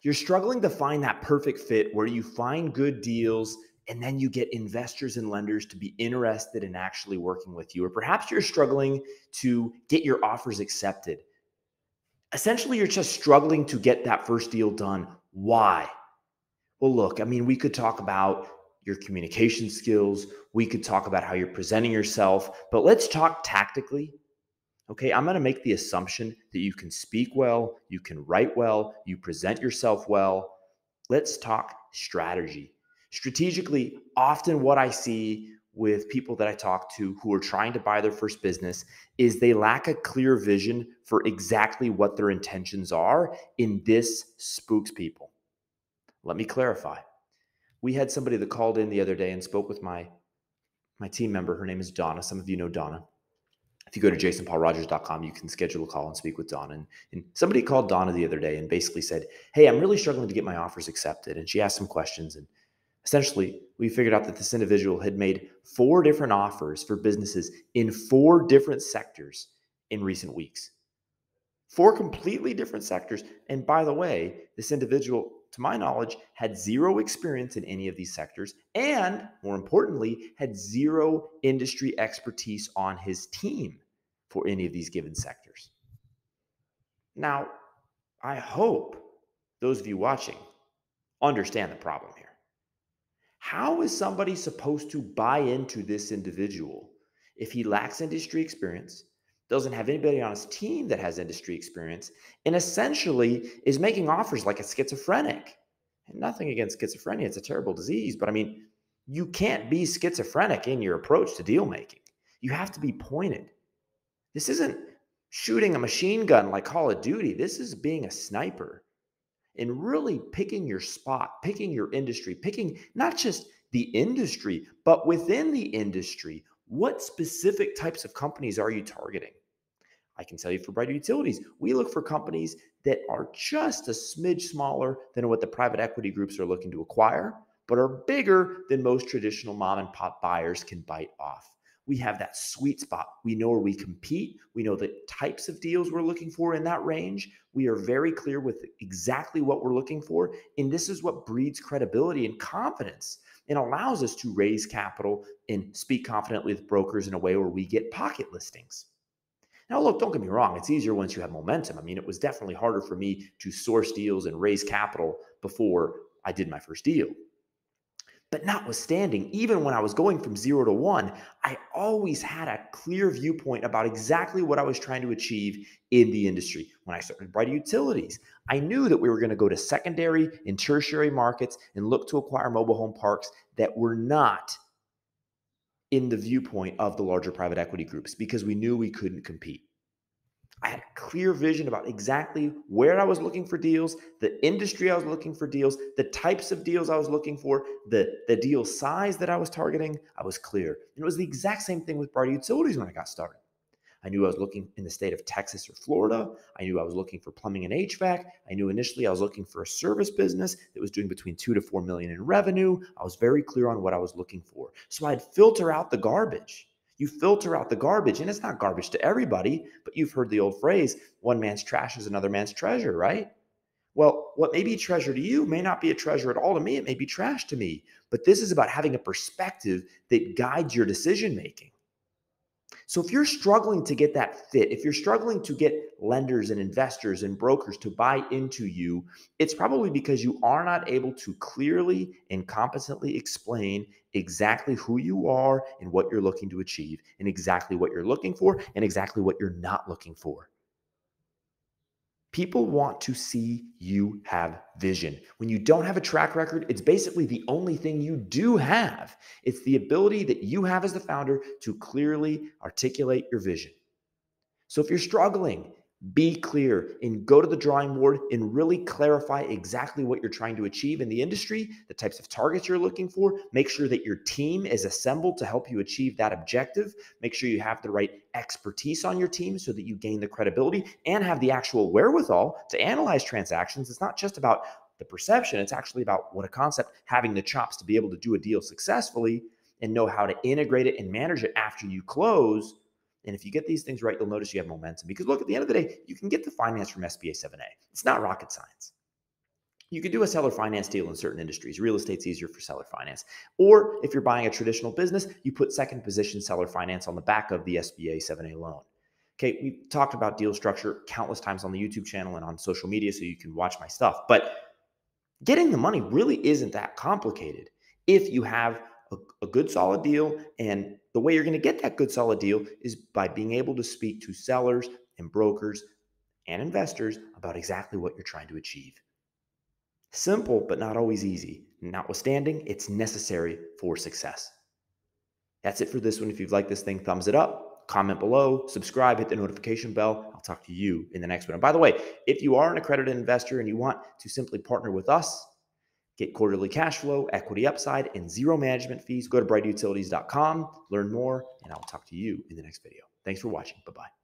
You're struggling to find that perfect fit where you find good deals and then you get investors and lenders to be interested in actually working with you. Or perhaps you're struggling to get your offers accepted. Essentially, you're just struggling to get that first deal done. Why? Well, look, I mean, we could talk about your communication skills. We could talk about how you're presenting yourself, but let's talk tactically. Okay, I'm going to make the assumption that you can speak well, you can write well, you present yourself well. Let's talk strategy. Strategically, often what I see with people that I talk to who are trying to buy their first business is they lack a clear vision for exactly what their intentions are, and this spooks people. Let me clarify. We had somebody that called in the other day and spoke with my team member. Her name is Donna. Some of you know Donna. If you go to jasonpaulrogers.com, you can schedule a call and speak with Donna. And somebody called Donna the other day and basically said, hey, I'm really struggling to get my offers accepted. And she asked some questions. And essentially, we figured out that this individual had made 4 different offers for businesses in 4 different sectors in recent weeks. 4 completely different sectors. And by the way, this individual, to my knowledge, had 0 experience in any of these sectors. And more importantly, had 0 industry expertise on his team for any of these given sectors. Now, I hope those of you watching understand the problem here. How is somebody supposed to buy into this individual if he lacks industry experience, doesn't have anybody on his team that has industry experience, and essentially is making offers like a schizophrenic? And nothing against schizophrenia, it's a terrible disease, but I mean, you can't be schizophrenic in your approach to deal making. You have to be pointed. This isn't shooting a machine gun like Call of Duty. This is being a sniper and really picking your spot, picking your industry, picking not just the industry, but within the industry, what specific types of companies are you targeting? I can tell you for Brighter Utilities, we look for companies that are just a smidge smaller than what the private equity groups are looking to acquire, but are bigger than most traditional mom and pop buyers can bite off. We have that sweet spot. We know where we compete. We know the types of deals we're looking for in that range. We are very clear with exactly what we're looking for. And this is what breeds credibility and confidence and allows us to raise capital and speak confidently with brokers in a way where we get pocket listings. Now, look, don't get me wrong. It's easier once you have momentum. I mean, it was definitely harder for me to source deals and raise capital before I did my first deal. But notwithstanding, even when I was going from 0 to 1, I always had a clear viewpoint about exactly what I was trying to achieve in the industry. When I started Brighter Utilities, I knew that we were going to go to secondary and tertiary markets and look to acquire mobile home parks that were not in the viewpoint of the larger private equity groups because we knew we couldn't compete. I had a clear vision about exactly where I was looking for deals, the industry I was looking for deals, the types of deals I was looking for, the deal size that I was targeting. I was clear. And it was the exact same thing with Brighter Utilities when I got started. I knew I was looking in the state of Texas or Florida. I knew I was looking for plumbing and HVAC. I knew initially I was looking for a service business that was doing between 2 to 4 million in revenue. I was very clear on what I was looking for. So I'd filter out the garbage. You filter out the garbage, and it's not garbage to everybody, but you've heard the old phrase, one man's trash is another man's treasure, right? Well, what may be a treasure to you may not be a treasure at all to me. It may be trash to me. But this is about having a perspective that guides your decision making. So if you're struggling to get that fit, if you're struggling to get lenders and investors and brokers to buy into you, it's probably because you are not able to clearly and competently explain exactly who you are and what you're looking to achieve, and exactly what you're looking for and exactly what you're not looking for. People want to see you have vision. When you don't have a track record, it's basically the only thing you do have. It's the ability that you have as the founder to clearly articulate your vision. So if you're struggling, be clear and go to the drawing board and really clarify exactly what you're trying to achieve in the industry, the types of targets you're looking for. Make sure that your team is assembled to help you achieve that objective. Make sure you have the right expertise on your team so that you gain the credibility and have the actual wherewithal to analyze transactions. It's not just about the perception. It's actually about what a concept, having the chops to be able to do a deal successfully and know how to integrate it and manage it after you close. And if you get these things right, you'll notice you have momentum. Because look, at the end of the day, you can get the finance from SBA 7A. It's not rocket science. You could do a seller finance deal in certain industries. Real estate's easier for seller finance. Or if you're buying a traditional business, you put second position seller finance on the back of the SBA 7A loan. Okay, we've talked about deal structure countless times on the YouTube channel and on social media, so you can watch my stuff. But getting the money really isn't that complicated if you have a good solid deal. And the way you're going to get that good solid deal is by being able to speak to sellers and brokers and investors about exactly what you're trying to achieve. Simple, but not always easy. Notwithstanding, it's necessary for success. That's it for this one. If you've liked this thing, thumbs it up, comment below, subscribe, hit the notification bell. I'll talk to you in the next one. And by the way, if you are an accredited investor and you want to simply partner with us, get quarterly cash flow, equity upside, and zero management fees, go to brightutilities.com, learn more, and I'll talk to you in the next video. Thanks for watching. Bye-bye.